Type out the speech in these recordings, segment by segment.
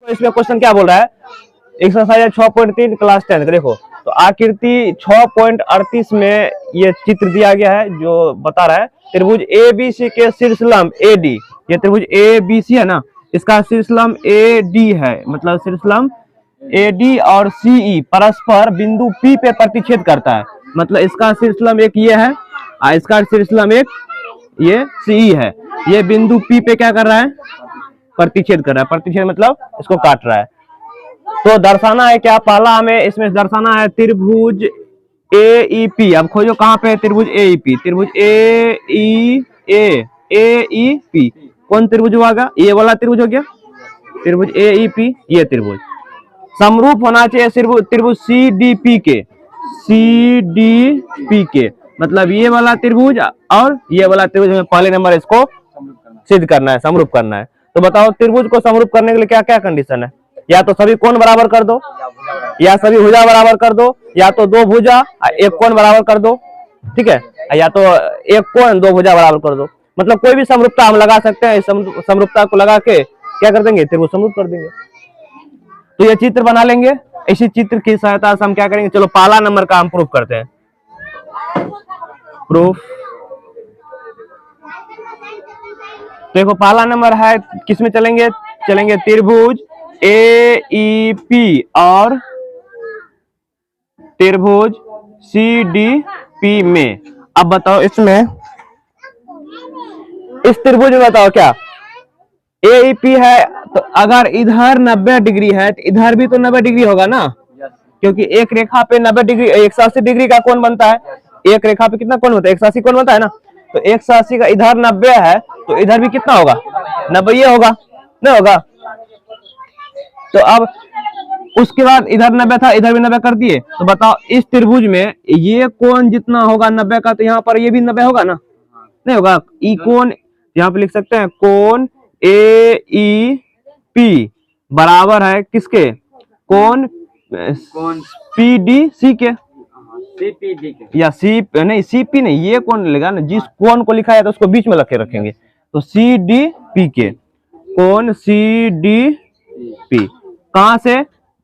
इसमें क्वेश्चन क्या बोल रहा है, एक्सरसाइज 6.3 क्लास 10 देखो। तो आकृति 6.38 में ये चित्र दिया गया है जो बता रहा है त्रिभुज ए बी सी के शीर्ष लंब ए डी, ये त्रिभुज ए बी सी है ना, इसका शीर्ष लंब ए डी है, मतलब शीर्ष लंब ए डी और सीई परस्पर बिंदु पी पे प्रतिच्छेद करता है। मतलब इसका शीर्ष लंब एक ये है और इसका शीर्ष लंब एक ये सीई है। ये बिंदु पी पे क्या कर रहा है, प्रतिच्छेद कर रहा है। प्रतिच्छेद मतलब इसको काट रहा है। तो दर्शाना है क्या, पहला हमें इसमें दर्शाना है त्रिभुज ए ई पी। अब खोजो कहाँ पे है त्रिभुज ए ई पी। त्रिभुज ए ई पी कौन त्रिभुज होगा, ये वाला त्रिभुज हो गया त्रिभुज ए ई पी। ये त्रिभुज समरूप होना चाहिए त्रिभुज सी डी पी के, सी डी पी के मतलब ये वाला त्रिभुज और ये वाला त्रिभुज में पहले नंबर इसको सिद्ध करना है, समरूप करना है। तो बताओ त्रिभुज को समरूप करने के लिए क्या क्या कंडीशन है, या तो सभी कोण बराबर कर दो, या सभी भुजा बराबर कर दो, या तो दो भुजा एक कोण बराबर कर दो, ठीक है, या तो एक कोण दो भुजा बराबर कर दो। मतलब कोई भी समरूपता हम लगा सकते हैं। समरूपता को लगा के क्या कर देंगे, त्रिभुज समरूप कर देंगे। तो ये चित्र बना लेंगे। इसी चित्र की सहायता से हम क्या करेंगे, चलो पहला नंबर का हम प्रूफ करते हैं। प्रूफ देखो पहला नंबर है किसमें चलेंगे, चलेंगे त्रिभुज ए ई पी और त्रिभुज सी डी पी में। अब बताओ इसमें इस त्रिभुज में बताओ क्या ए ई पी है, तो अगर इधर 90 डिग्री है तो इधर भी तो 90 डिग्री होगा ना, क्योंकि एक रेखा पे 90 डिग्री 180 डिग्री का कोण बनता है। एक रेखा पे कितना कोण होता है, 180 कोण बनता है ना। तो 180 का इधर 90 है तो इधर भी कितना होगा, 90 होगा, नहीं होगा। तो अब उसके बाद इधर 90 था, इधर भी 90 कर दिए। तो बताओ इस त्रिभुज में ये कोण जितना होगा 90 का, तो यहाँ पर ये भी 90 होगा ना, नहीं होगा। ई कोण यहाँ पे लिख सकते हैं, कोण ए ई पी बराबर है किसके, कोण पी डी सी के, या सी नहीं सी पी नहीं, ये कौन लेगा ना, जिस कोण को लिखा है तो उसको बीच में रखे रखेंगे। तो सी डी पी के, कोण सी डी पी कहां से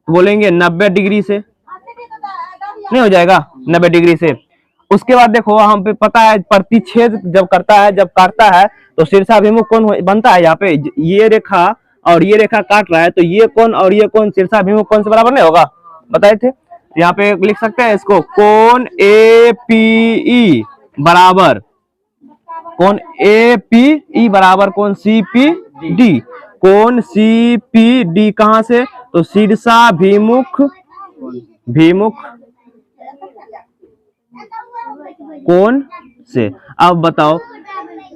बोलेंगे, 90 डिग्री से, नहीं हो जाएगा 90 डिग्री से। उसके बाद देखो हम पे पता है प्रतिच्छेद जब करता है, जब काटता है तो शीर्षाभिमुख कोण बनता है। यहाँ पे ये रेखा और ये रेखा काट रहा है, तो ये कोण और ये कोण शीर्षाभिमुख कोण से बराबर नहीं होगा, बताए थे। यहाँ पे लिख सकते हैं इसको, कोण ए पी ई बराबर, कोण ए पी ई बराबर कोण सी पी डी। कोण सी पी डी कहां से, तो शीर्षाभिमुख कोण से। अब बताओ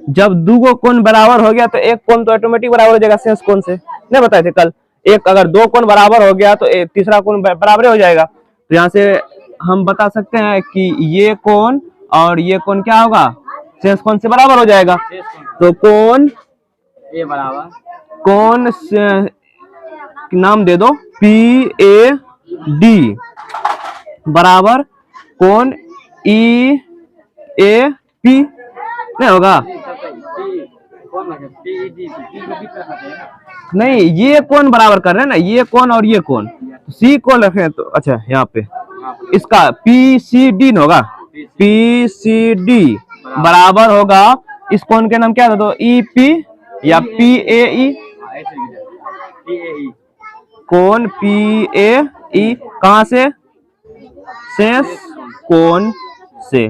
जब दो कोण बराबर हो गया तो एक कोण तो ऑटोमेटिक बराबर हो जाएगा शेष कोण से, नहीं बताए थे कल। एक अगर दो कोण बराबर हो गया तो एक तीसरा कोण बराबर हो जाएगा। तो यहाँ से हम बता सकते हैं कि ये कोण और ये कोण क्या होगा, शेष कोण से बराबर हो जाएगा। तो कोण ए बराबर, कोण नाम दे दो पी ए डी बराबर कोण ई ए पी, नहीं होगा, नहीं ये कोण बराबर कर रहे हैं ना, ये कोण और ये कोण, सी कोण रखे तो अच्छा यहाँ पे इसका पी सी डी होगा, पी सी डी बराबर होगा इस कोण के नाम क्या था, तो ई पी या पी ए ई, कोण पी ए ई कहां से, शेष कोण से।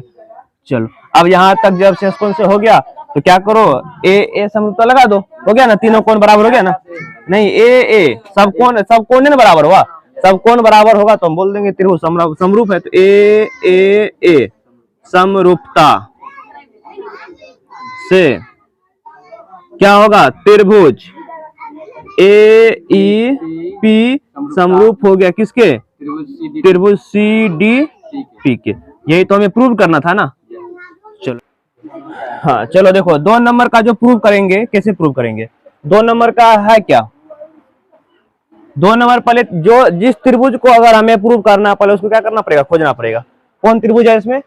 चलो अब यहाँ तक जब शेष कोण से हो गया तो क्या करो, ए समरूपता लगा दो, हो गया ना, तीनों कोण बराबर हो गया ना। नहीं ए सब कोण ना बराबर हुआ, सब कोण बराबर होगा तो हम बोल देंगे त्रिभुज समरूप है। तो ए समरूपता से क्या होगा, त्रिभुज ए ई पी समरूप हो गया किसके, त्रिभुज सी डी पी के। यही तो हमें प्रूव करना था ना। चलो हाँ चलो देखो 2 नंबर का जो प्रूव करेंगे, कैसे प्रूव करेंगे। 2 नंबर का है क्या, 2 नंबर पहले जो जिस त्रिभुज को अगर हमें प्रूव करना पहले उसको क्या करना पड़ेगा, खोजना पड़ेगा। कौन त्रिभुज है इसमें,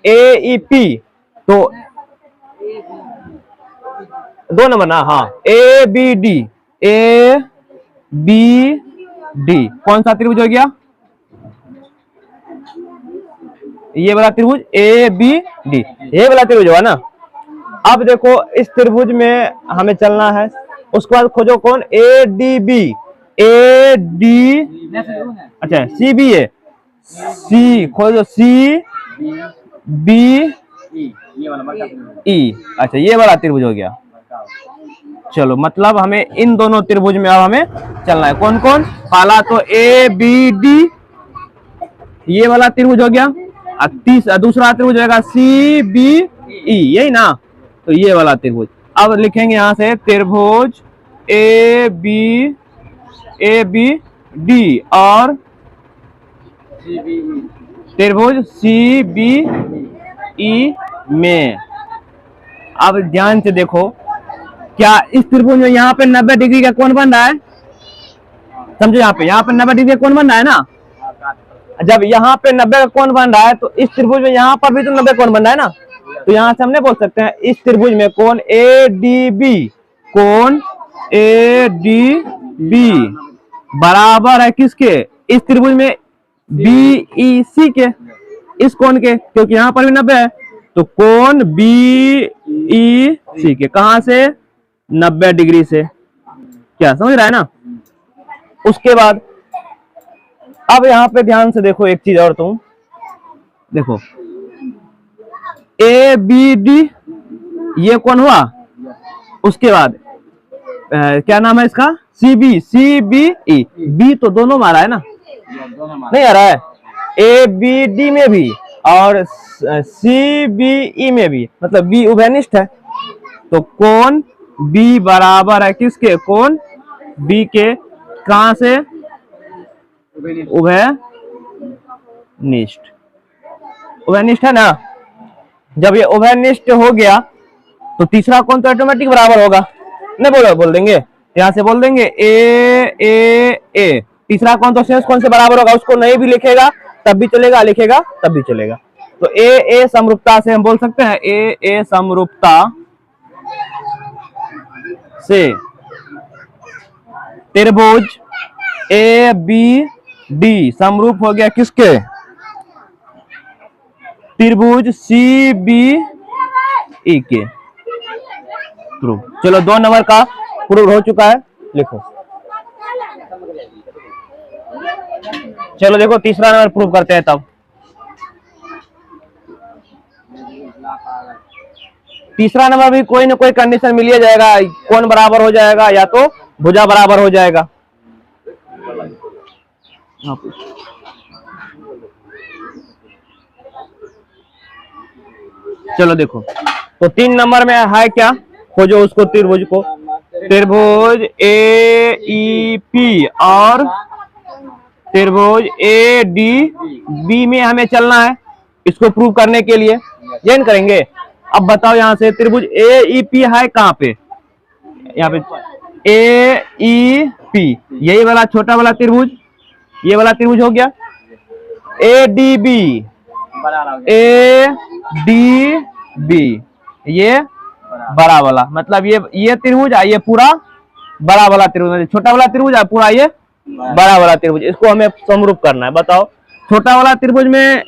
ए ई पी। तो 2 नंबर ना, हाँ A B D, A B D, कौन सा त्रिभुज हो गया? ये वाला त्रिभुज ए बी डी, ये वाला त्रिभुज हुआ ना। अब देखो इस त्रिभुज में हमें चलना है, उसके बाद खोजो कौन? A D B, A D, अच्छा सी बी ए, सी खोजो, सी बी ई, अच्छा ये वाला त्रिभुज हो गया। चलो मतलब हमें इन दोनों त्रिभुज में अब हमें चलना है। कौन कौन? पहला तो ए बी डी, ये वाला त्रिभुज हो गया। दूसरा त्रिभुज होगा सी बी ई, यही ना, तो ये वाला त्रिभुज। अब लिखेंगे यहां से त्रिभुज ए बी डी और त्रिभुज सी बी ई में। अब ध्यान से देखो, क्या इस त्रिभुज में यहाँ पे 90 डिग्री का कोण बन रहा है? समझो यहाँ पे 90 डिग्री का कोण बन रहा है ना। जब यहाँ पे 90 का कोण बन रहा है तो इस त्रिभुज में यहाँ पर भी तो 90 कोण बन रहा है ना। तो यहाँ से हमने बोल सकते हैं इस त्रिभुज में कोण ए डी बी, कोण ए डी बी बराबर है किसके? इस त्रिभुज में बी ई सी के, इस कोण के, क्योंकि यहाँ पर भी 90 है। तो कोण बी ई सी के, कहां से? 90 डिग्री से। क्या समझ रहा है ना? उसके बाद अब यहां पे ध्यान से देखो एक चीज और, तुम देखो ए बी डी ये कौन हुआ? उसके बाद क्या नाम है इसका? सी बी ई, बी तो दोनों में आ रहा है ना, नहीं आ रहा है? ए बी डी में भी और सी बी ई में भी, मतलब बी उभयनिष्ठ है। तो कोण बी बराबर है किसके? कोण बी के, कहां से? उभयनिष्ठ, उभयनिष्ठ है ना। जब ये उभयनिष्ठ हो गया तो तीसरा कोण तो ऑटोमेटिक बराबर होगा, नहीं बोल देंगे यहां से, बोल देंगे ए, तीसरा कोण तो शेष कोण से बराबर होगा। उसको नहीं भी लिखेगा तब भी चलेगा, लिखेगा तब भी चलेगा। तो ए समरूपता से हम बोल सकते हैं, ए समरूपता से त्रिभुज ए बी डी समरूप हो गया किसके? त्रिभुज सी बी ई के। प्रूव, चलो 2 नंबर का प्रूव हो चुका है, लिखो। चलो देखो तीसरा नंबर प्रूव करते हैं। तब तीसरा नंबर भी कोई ना कोई कंडीशन मिल ही जाएगा, कोण बराबर हो जाएगा या तो भुजा बराबर हो जाएगा। चलो देखो, तो 3 नंबर में है क्या? खोजो उसको, त्रिभुज को। त्रिभुज ए ई पी और त्रिभुज ए डी बी में हमें चलना है इसको प्रूव करने के लिए, ये करेंगे। अब बताओ यहाँ से त्रिभुज ए ई पी है कहाँ पे? यहाँ पे ए ई पी, यही वाला छोटा वाला त्रिभुज, ये वाला त्रिभुज हो गया। A D B, A D B ये बड़ा वाला, मतलब ये त्रिभुज ये पूरा बड़ा वाला त्रिभुज, छोटा वाला त्रिभुज पूरा ये बड़ा वाला त्रिभुज, इसको हमें समरूप करना है। बताओ छोटा वाला त्रिभुज में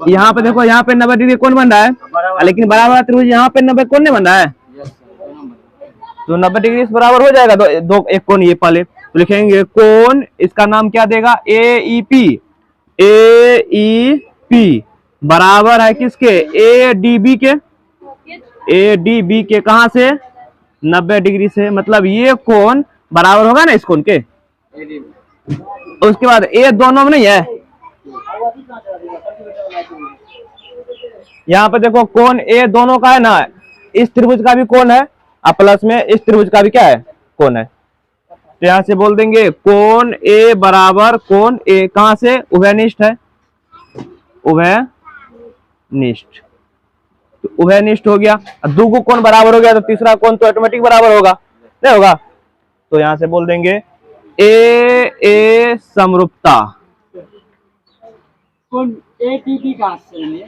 यहाँ पे देखो, यहाँ पे 90 डिग्री कोण बन रहा है, लेकिन बड़ा वाला त्रिभुज यहाँ पे 90 कोण नहीं बन रहा है। तो 90 डिग्री से बराबर हो जाएगा दो एक कोण ये पहले। तो लिखेंगे कोण, इसका नाम क्या देगा? ए ई पी, ए ई पी बराबर है किसके? ए डी बी के, ए डी बी के, कहां से? 90 डिग्री से, मतलब ये कोण बराबर होगा ना इस कोण के। उसके बाद ए दोनों में नहीं है, यहाँ पे देखो कोण ए दोनों का है ना, इस त्रिभुज का भी कोण है और प्लस में इस त्रिभुज का भी क्या है? कोण है। तो यहां से बोल देंगे कोण ए बराबर कोण ए, कहां से? उभयनिष्ठ है, उभयनिष्ठ। तो उभयनिष्ठ हो गया, दो को कोण बराबर हो गया तो तीसरा कोण तो ऑटोमेटिक बराबर होगा, नहीं होगा? तो यहां से बोल देंगे ए समरूपता। ए डी बी कहां से?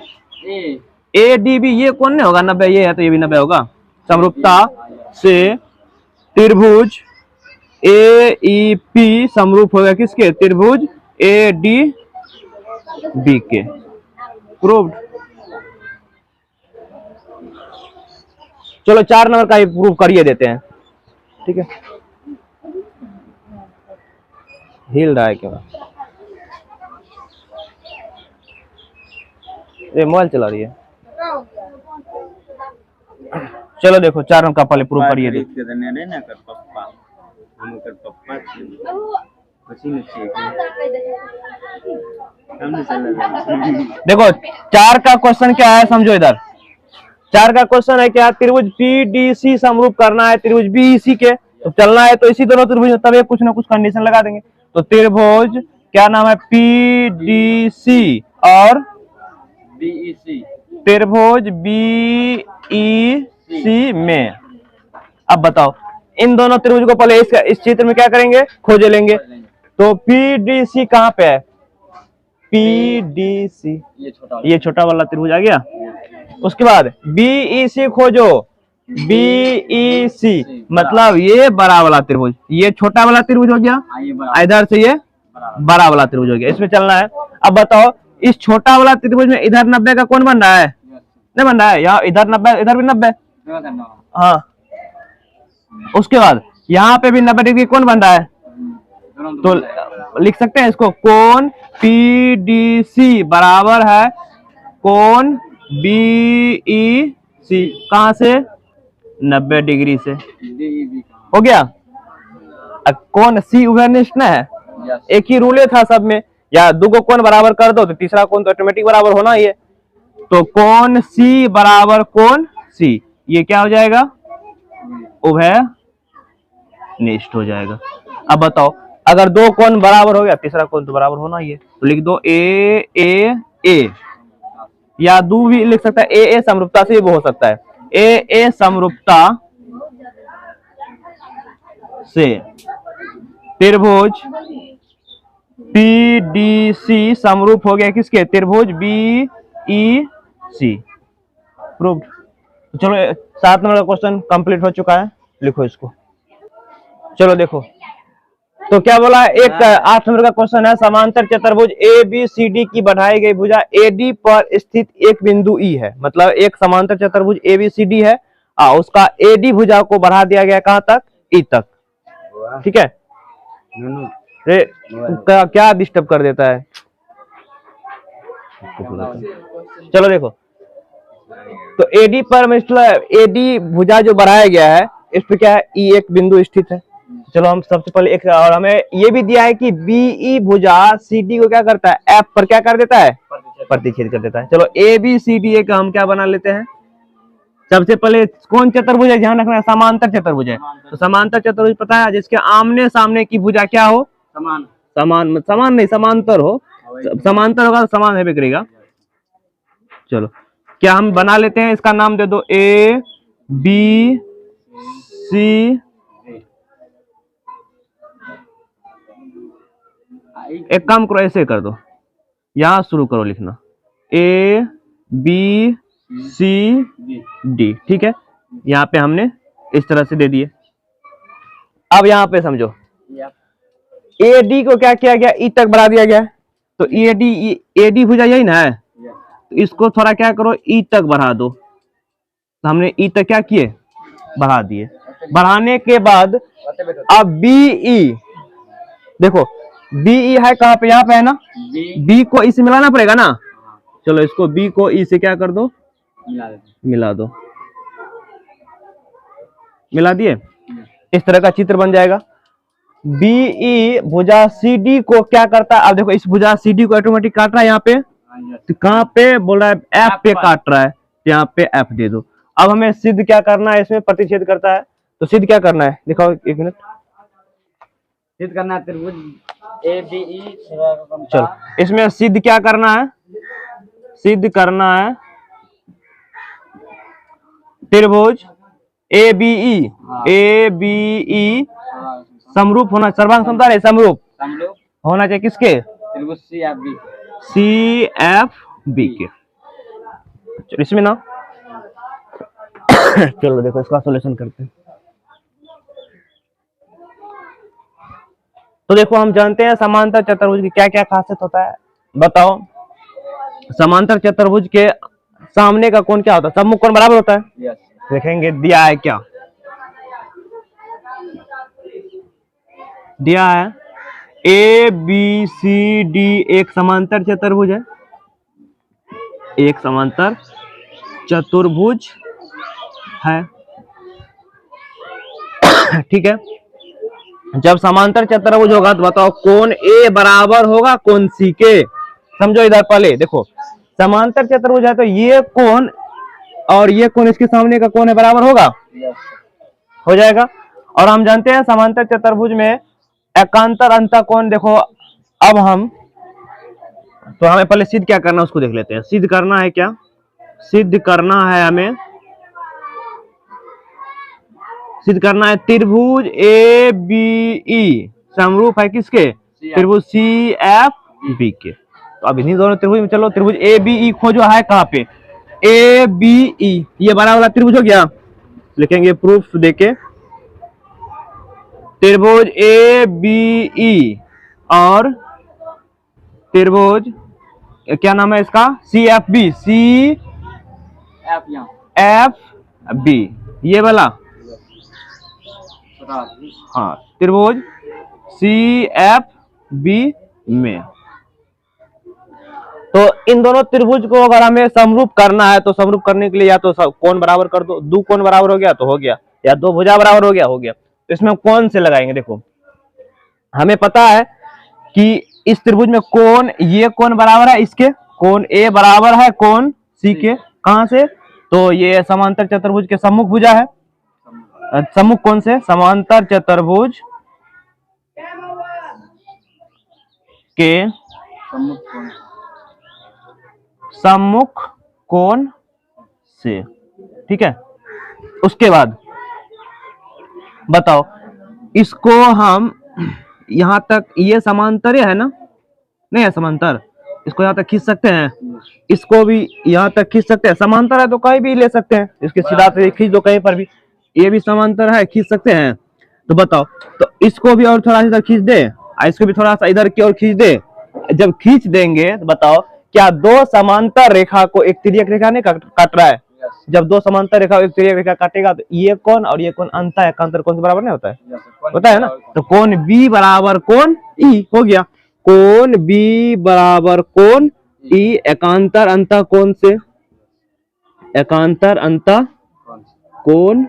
ए डी बी ये कौन नहीं होगा? 90 ये है तो ये भी 90 होगा। समरूपता से त्रिभुज ए ई पी समरूप होगा किसके? त्रिभुज ए डी बी के। प्रूव्ड। चलो 4 नंबर का ही प्रूव करिए देते हैं, ठीक है। हिल रहा है क्यों? ये मोबाइल चला रही है। चलो देखो 4 नंबर का पहले प्रूव करिए दे। देखो 4 का क्वेश्चन क्या है समझो इधर। 4 का क्वेश्चन है क्या? त्रिभुज पीडीसी समरूप करना है त्रिभुज बीईसी के, तो चलना है तो इसी दोनों त्रिभुज में, तब एक कुछ ना कुछ कंडीशन लगा देंगे। तो त्रिभुज क्या नाम है? पीडीसी और बीईसी। त्रिभुज बीईसी में। अब बताओ इन दोनों त्रिभुज को पहले इस चित्र में क्या करेंगे? खोज लेंगे। तो पीडीसी कहाँ पे है? पीडीसी ये छोटा वाला त्रिभुज आ गया। उसके बाद बीईसी खोजो। बीईसी मतलब ये बड़ा वाला त्रिभुज, ये छोटा वाला त्रिभुज हो गया, इधर से ये बड़ा वाला त्रिभुज हो गया, इसमें चलना है। अब बताओ इस छोटा वाला त्रिभुज में इधर 90 का कौन बन रहा है? नहीं बन रहा है। यहाँ इधर 90, इधर भी 90। हाँ, उसके बाद यहाँ पे भी 90 डिग्री कौन बन रहा है? तो लिख सकते हैं इसको, कोण पीडीसी बराबर है कोण बीईसी। कहां से? 90 डिग्री से। हो गया। अब कोण सी उभयनिष्ठ है, एक ही रूल था सब में, या दो को कोण बराबर कर दो तो तीसरा कोण तो ऑटोमेटिक बराबर होना ही है। तो कोण सी बराबर कोण सी, ये क्या हो जाएगा? उभयनिष्ठ हो जाएगा। अब बताओ अगर दो कोण बराबर हो गया तीसरा कोण तो बराबर होना ही है, तो लिख दो ए ए ए, या दो भी लिख सकता है, ए समरूपता से वो हो सकता है। ए समरूपता से त्रिभुज पीडीसी समरूप हो गया किसके? त्रिभुज बीईसी। प्रूव्ड। तो चलो 7 नंबर का क्वेश्चन कंप्लीट हो चुका है, लिखो इसको। चलो देखो तो क्या बोला है? एक 8 नंबर का क्वेश्चन है, समांतर चतुर्भुज ए बी सी डी की बढ़ाई गई भुजा एडी पर स्थित एक बिंदु ई है। मतलब एक समांतर चतुर्भुज ए बी सी डी है, उसका एडी भुजा को बढ़ा दिया गया कहां तक? ई तक। ठीक है। क्या डिस्टर्ब कर देता है? चलो देखो तो एडी पर मतलब एडी भुजा जो बढ़ाया गया है इस पर क्या है? ई एक बिंदु स्थित है। चलो हम सबसे पहले एक, और हमें ये भी दिया है कि बीई भुजा सीडी को क्या करता है? एफ पर क्या कर देता है? प्रतिच्छेद कर देता है। चलो A B C D A का हम क्या बना लेते हैं? सबसे पहले कौन चतुर्भुज है? ध्यान रखना है, समांतर चतुर्भुज है। तो समांतर चतुर्भुज पता है जिसके आमने सामने की भुजा क्या हो? समान नहीं, समांतर हो। समांतर होगा तो समान है करेगा। चलो क्या हम बना लेते हैं, इसका नाम दे दो ए बी सी। एक काम करो ऐसे कर दो, यहां शुरू करो लिखना ए बी सी डी। ठीक है, यहाँ पे हमने इस तरह से दे दिए। अब यहाँ पे समझो ए डी को क्या किया गया? ई तक बढ़ा दिया गया। तो ए डी भुजा यही ना है, तो इसको थोड़ा क्या करो? ई तक बढ़ा दो। तो हमने ई तक क्या किए? बढ़ा दिए। बढ़ाने के बाद अब बीई देखो, बीई है कहाँ पे? यहाँ पे है ना। बी को ई से मिलाना पड़ेगा ना। चलो इसको बी को ई से क्या कर दो? मिला दो। मिला दिए, इस तरह का चित्र बन जाएगा। बीई भुजा सीडी को क्या करता है? अब देखो इस भुजा सीडी को ऑटोमेटिक काट रहा है यहाँ पे, तो कहाँ पे बोल रहा है? एफ पे काट रहा है, तो यहाँ पे एफ दे दो। अब हमें सिद्ध क्या करना है? इसमें प्रतिच्छेद करता है, तो सिद्ध क्या करना है? दिखाओ 1 मिनट। सिद्ध करना है त्रिभुज ए बी ई। चलो इसमें सिद्ध क्या करना है? सिद्ध करना है त्रिभुज ए बी ई समरूप होना, सर्वांग समता है, समरूप होना चाहिए किसके? त्रिभुज सी एफ बी के। चलो इसमें ना चलो देखो इसका सॉल्यूशन करते हैं। तो देखो हम जानते हैं समांतर चतुर्भुज की क्या क्या खासियत होता है, बताओ। समांतर चतुर्भुज के सामने का कोण क्या होता है? सम्मुख कोण बराबर होता है। यस। देखेंगे दिया है क्या, दिया है ए बी सी डी एक समांतर चतुर्भुज है, एक समांतर चतुर्भुज है, ठीक है। जब समांतर चतुर्भुज होगा तो बताओ कोण ए बराबर होगा कोण सी के। समझो इधर पहले देखो, समांतर चतुर्भुज है तो ये कोण और ये कोण इसके सामने का कोण है बराबर होगा, यस। हो जाएगा। और हम जानते हैं समांतर चतुर्भुज में एकांतर अंतःकोण, देखो अब हम तो हमें पहले सिद्ध क्या करना है उसको देख लेते हैं। सिद्ध करना है क्या, सिद्ध करना है हमें, सिद्ध करना है त्रिभुज ए बी ई समरूप है किसके? त्रिभुज सी एफ बी के। तो अब इन्हीं दोनों त्रिभुज में चलो, त्रिभुज ए बी ई खोजो है कहाँ पे, ए बी ई, ये बड़ा वाला त्रिभुज हो गया, लिखेंगे प्रूफ देके, त्रिभुज ए बी ई और त्रिभुज क्या नाम है इसका, C F B, C F यहाँ एफ बी, ये वाला, हाँ त्रिभुज सी एफ बी में। तो इन दोनों त्रिभुज को अगर हमें समरूप करना है तो समरूप करने के लिए या तो कोण बराबर कर दो, दो कोण बराबर हो गया तो हो गया, या दो भुजा बराबर हो गया, हो गया। तो इसमें कौन से लगाएंगे, देखो हमें पता है कि इस त्रिभुज में कोण, ये कोण बराबर है इसके, कोण ए बराबर है कोण सी के, कहां से, तो ये समांतर चतुर्भुज के सम्मुख भुजा है, सम्मुख कोण से, समांतर चतुर्भुज के सम्मुख कोण से, ठीक है। उसके बाद बताओ इसको हम यहां तक, ये समांतर है ना, नहीं है समांतर, इसको यहां तक खींच सकते हैं, इसको भी यहां तक खींच सकते हैं, समांतर है तो कहीं भी ले सकते हैं, इसके सीधा से खींच दो कहीं पर भी, ये भी समांतर है खींच सकते हैं। तो बताओ, तो इसको भी और थोड़ा इधर खींच दे, इसको भी थोड़ा सा इधर की ओर खींच दे, जब खींच देंगे तो बताओ क्या दो समांतर रेखा को एक तिर्यक रेखा नहीं काट रहा है, जब दो समांतर रेखा एक तिर्यक रेखा काटेगा तो ये कोण और ये कोण अंत एकांतर कोण से बराबर नहीं होता है, होता है ना। तो कोण बी बराबर कोण ई हो गया, कोण बी बराबर कोण ई एकांतर अंतः कोण से, एकांतर अंतः कोण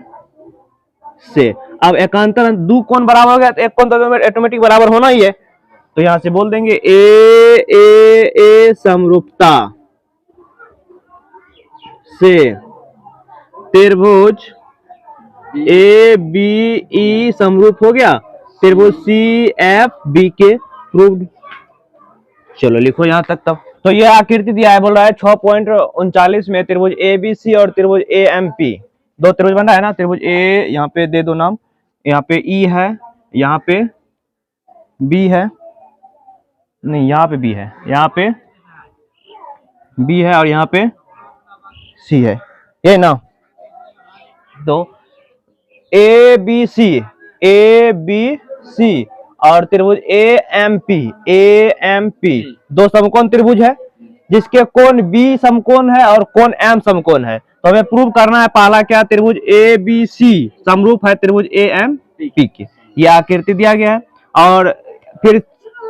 से। अब एकांतर दो कोण बराबर हो गया तो एक कोण तो ऑटोमेटिक बराबर होना ही है, तो यहां से बोल देंगे ए समरूपता से त्रिभुज ए बी ई समरूप हो गया त्रिभुज सी एफ बी के प्रूव्ड। चलो लिखो यहां तक। तब तो ये आकृति दिया है, बोल रहा है 6.39 में त्रिभुज ए बी सी और त्रिभुज ए एम पी, दो त्रिभुज बन रहा है ना, त्रिभुज ए यहाँ पे दे दो नाम, यहाँ पे ई है, यहाँ पे बी है, नहीं यहाँ पे बी है, यहाँ पे बी है और यहाँ पे सी है, ये ना। तो ए बी सी और त्रिभुज ए एम पी दो समकोण त्रिभुज है जिसके कोण बी समकोण है और कोण एम समकोण है। तो हमें प्रूव करना है पहला क्या, त्रिभुज ए बी सी समरूप है त्रिभुज ए एम पी के, यह आकृति दिया गया है। और फिर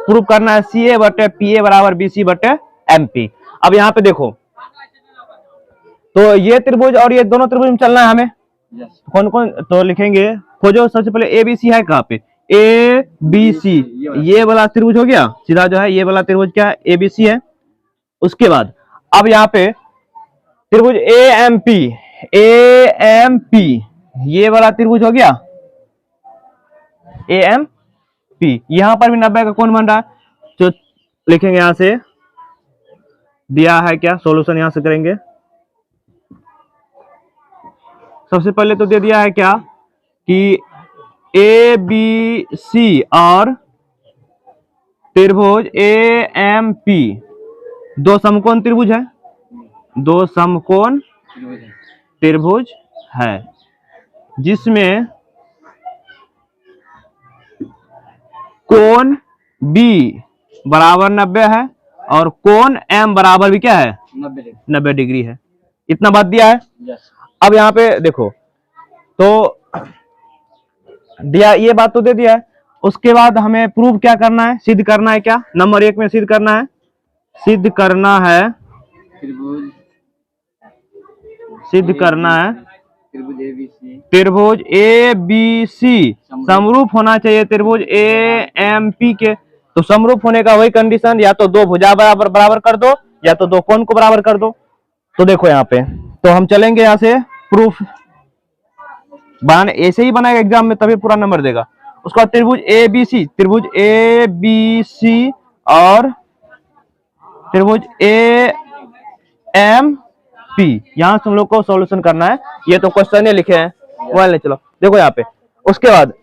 प्रूव करना है सी ए बटे पी ए बराबर बी सी बटे एम पी। अब यहाँ पे देखो, तो ये त्रिभुज और ये दोनों त्रिभुज में चलना है हमें, कौन कौन, तो लिखेंगे खोजो। सबसे पहले ए बी सी है कहाँ पे, ए बी सी, ये वाला त्रिभुज हो गया सीधा, जो है ये वाला त्रिभुज क्या है, ए बी सी है। उसके बाद अब यहाँ पे त्रिभुज ए एम पी, ये वाला त्रिभुज हो गया ए एम पी, यहां पर भी 90 का कोण बन रहा है, तो लिखेंगे यहां से, दिया है क्या, सॉल्यूशन यहां से करेंगे। सबसे पहले तो दे दिया है क्या कि ए बी सी और त्रिभुज ए एम पी दो समकोण त्रिभुज है, दो समकोण त्रिभुज है जिसमें कोण बी बराबर 90 है और कोण एम बराबर भी क्या है 90 डिग्री। 90 डिग्री है। इतना बात दिया है। यस। अब यहाँ पे देखो तो दिया, ये बात तो दे दिया है। उसके बाद हमें प्रूव क्या करना है, सिद्ध करना है। क्या नंबर 1 में सिद्ध करना है, सिद्ध करना है, त्रिभुज सिद्ध करना है त्रिभुज ABC त्रिभुज ए बी सी समरूप होना चाहिए त्रिभुज ए एम पी के। तो समरूप होने का वही कंडीशन, या तो दो भुजा बराबर बराबर कर दो या तो दो कोण को बराबर कर दो। तो देखो यहाँ पे तो हम चलेंगे यहाँ से प्रूफ बनाने, ऐसे ही बनाएगा एग्जाम में तभी पूरा नंबर देगा। उसका त्रिभुज ए बी सी, त्रिभुज ए बी सी और त्रिभुज ए एम पी, यहां से हम लोग को सॉल्यूशन करना है। ये तो क्वेश्चन ही लिखे हैं मोबाइल नहीं, चलो देखो यहाँ पे। उसके बाद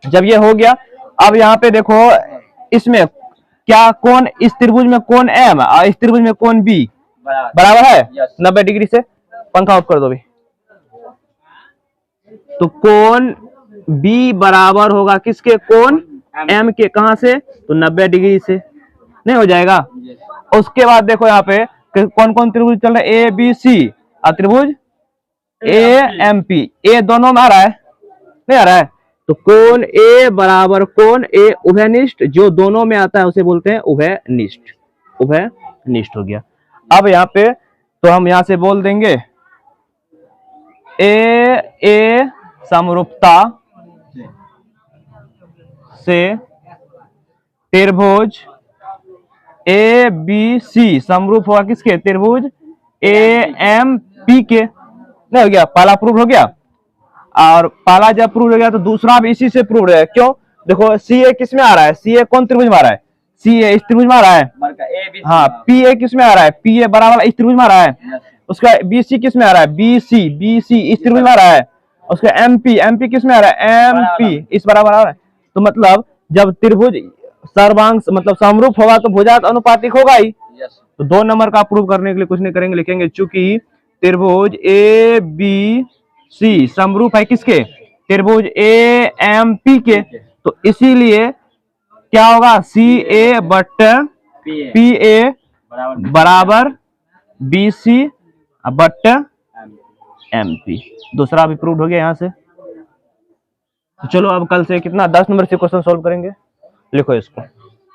जब ये हो गया, अब यहाँ पे देखो इसमें क्या कोण, इस त्रिभुज में कोण एम और इस त्रिभुज में कोण बी बराबर है 90 डिग्री से। पंखा ऑफ कर दो भी। तो कोण बी बराबर होगा किसके, कोण एम के। कहां से, तो 90 डिग्री से, नहीं हो जाएगा। उसके बाद देखो यहाँ पे कौन कौन त्रिभुज चल रहा है, ए बी सी और त्रिभुज ए एम पी। ए दोनों में आ रहा है, नहीं आ रहा है। तो कोण ए बराबर कोण ए उभयनिष्ठ, जो दोनों में आता है उसे बोलते हैं उभयनिष्ठ। उभयनिष्ठ हो गया। अब यहाँ पे तो हम यहाँ से बोल देंगे ए समरूपता से त्रिभुज ए बी सी समरूप होगा किसके, त्रिभुज ए एम पी के। नहीं हो गया, पहला प्रूव हो गया। और पहला जब प्रूव हो गया तो दूसरा भी इसी से प्रूव है। क्यों, देखो सी ए किस में आ रहा है, सी ए कौन त्रिभुज में आ रहा है, सी ए इस त्रिभुज में आ रहा है। हाँ, पी ए किस में आ रहा है, पी ए बराबर इस त्रिभुज में आ रहा है। उसका बी सी किस में आ रहा है, बी सी इस त्रिभुज में आ रहा है। उसका एम पी किस में आ रहा है, एम पी इस बराबर आ रहा है। तो मतलब जब त्रिभुज सर्वांग मतलब समरूप होगा तो भुजात अनुपातिक होगा ही। तो 2 नंबर का प्रूव करने के लिए कुछ नहीं करेंगे, लिखेंगे चूंकि त्रिभुज ए बी सी समरूप है किसके, त्रिभुज ए एम पी के। तो इसीलिए क्या होगा, सी ए बट पी ए बराबर B C but M P. दूसरा भी प्रूव हो गया यहाँ से। तो चलो अब कल से कितना 10 नंबर से क्वेश्चन सॉल्व करेंगे। लिखो इसको।